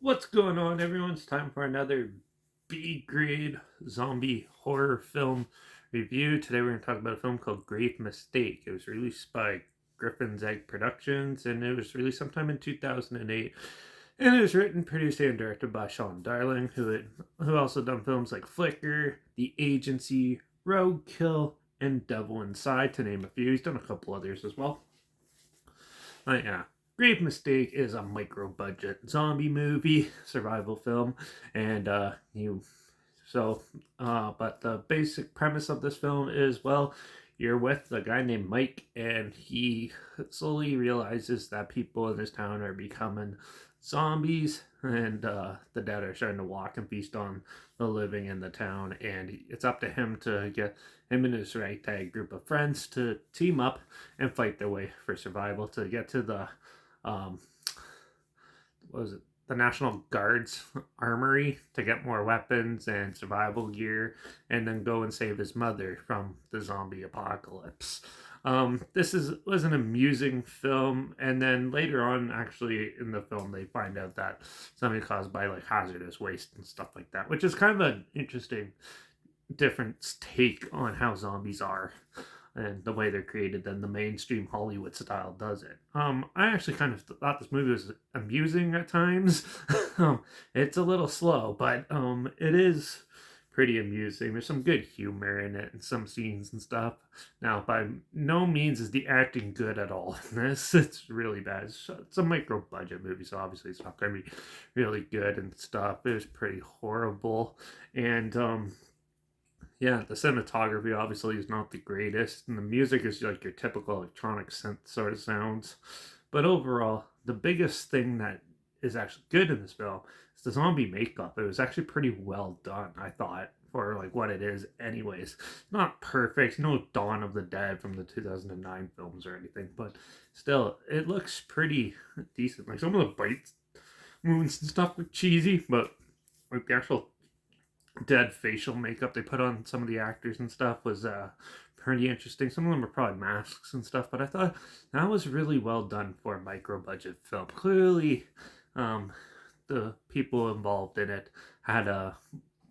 What's going on, everyone? It's time for another B grade zombie horror film review. Today we're going to talk about a film called Grave Mistake. It was released by Griffin's Egg Productions and it was released sometime in 2008. And it was written, produced, and directed by Sean Darling, who also done films like Flicker, The Agency, Roadkill, and Devil Inside, to name a few. He's done a couple others as well. Yeah. Grave Mistake is a micro budget zombie movie, survival film, and but the basic premise of this film is, well, you're with a guy named Mike, and he slowly realizes that people in his town are becoming zombies, and the dead are starting to walk and feast on the living in the town, and it's up to him to get him and his ragtag group of friends to team up and fight their way for survival to get to the um, what was it? The National Guard's armory to get more weapons and survival gear, and then go and save his mother from the zombie apocalypse. This was an amusing film, and then later on, actually in the film, they find out that something caused by like hazardous waste and stuff like that, which is kind of an interesting, different take on how zombies are and the way they're created than the mainstream Hollywood style does it. I actually kind of thought this movie was amusing at times. It's a little slow, but it is pretty amusing. There's some good humor in it and some scenes and stuff. Now, by no means is the acting good at all in this. It's really bad. It's a micro budget movie, so obviously it's not going to be really good and stuff. It was pretty horrible. And yeah, the cinematography obviously is not the greatest, and the music is like your typical electronic synth sort of sounds. But overall, the biggest thing that is actually good in this film is the zombie makeup. It was actually pretty well done, I thought, for like what it is, anyways. Not perfect, no Dawn of the Dead from the 2009 films or anything, but still, it looks pretty decent. Like some of the bite wounds and stuff look cheesy, but like the actual dead facial makeup they put on some of the actors and stuff was pretty interesting. Some of them are probably masks and stuff, but I thought that was really well done for a micro budget film. Clearly, um, the people involved in it had a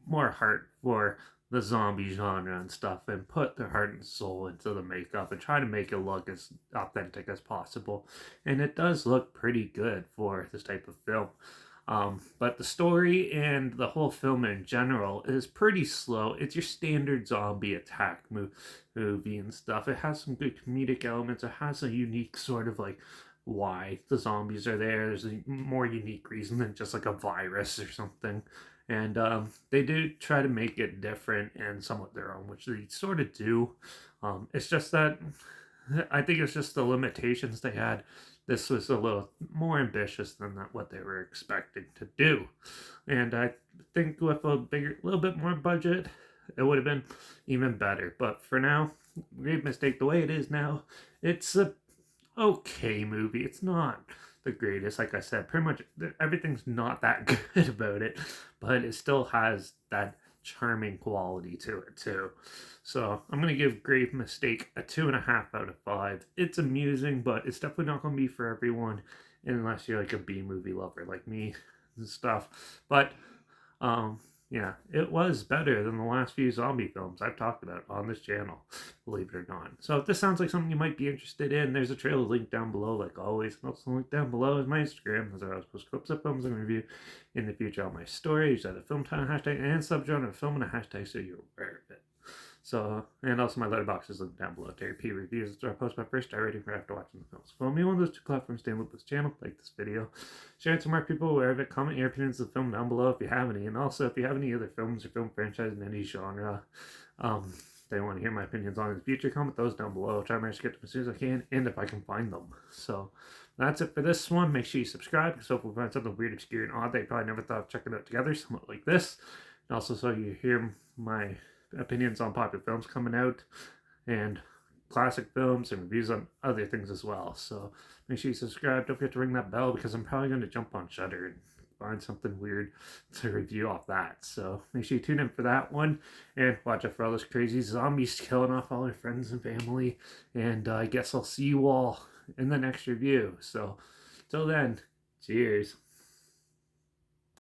more heart for the zombie genre and stuff and put their heart and soul into the makeup and try to make it look as authentic as possible. And it does look pretty good for this type of film. But the story and the whole film in general is pretty slow. It's your standard zombie attack movie and stuff. It has some good comedic elements. It has a unique sort of like why the zombies are there. There's a more unique reason than just like a virus or something. And they do try to make it different and somewhat their own, which they sort of do. It's just that I think it's just the limitations they had. This was a little more ambitious than what they were expecting to do, and I think with a little bit more budget, it would have been even better. But for now, Grave Mistake, the way it is now, it's a okay movie. It's not the greatest, like I said. Pretty much everything's not that good about it, but it still has that charming quality to it too. So I'm gonna give Grave Mistake a 2.5 out of 5. It's amusing, but it's definitely not gonna be for everyone unless you're like a B movie lover like me and stuff. But um yeah, it was better than the last few zombie films I've talked about on this channel, believe it or not. So if this sounds like something you might be interested in, there's a trailer link down below, like always. And also link down below is my Instagram, as I always post clips of films and review in the future on my stories, the film title hashtag and subgenre of film and a hashtag so you're aware of it. So, and also my Letterbox is linked down below. Therapy reviews. That's where I post my first star rating for after watching the films. Follow me on those two platforms. Stay with this channel. Like this video. Share it to more people aware of it. Comment your opinions of the film down below if you have any. And also, if you have any other films or film franchise in any genre that you want to hear my opinions on in the future, comment those down below. I'll try to get them as soon as I can and if I can find them. So, that's it for this one. Make sure you subscribe because hopefully we'll find something weird, obscure, and odd that you probably never thought of checking out together. Somewhat like this. And also, so you hear my opinions on popular films coming out and classic films and reviews on other things as well. So make sure you subscribe. Don't forget to ring that bell because I'm probably going to jump on Shudder and find something weird to review off that. So make sure you tune in for that one and watch out for all those crazy zombies killing off all their friends and family. And I guess I'll see you all in the next review. So till then, cheers.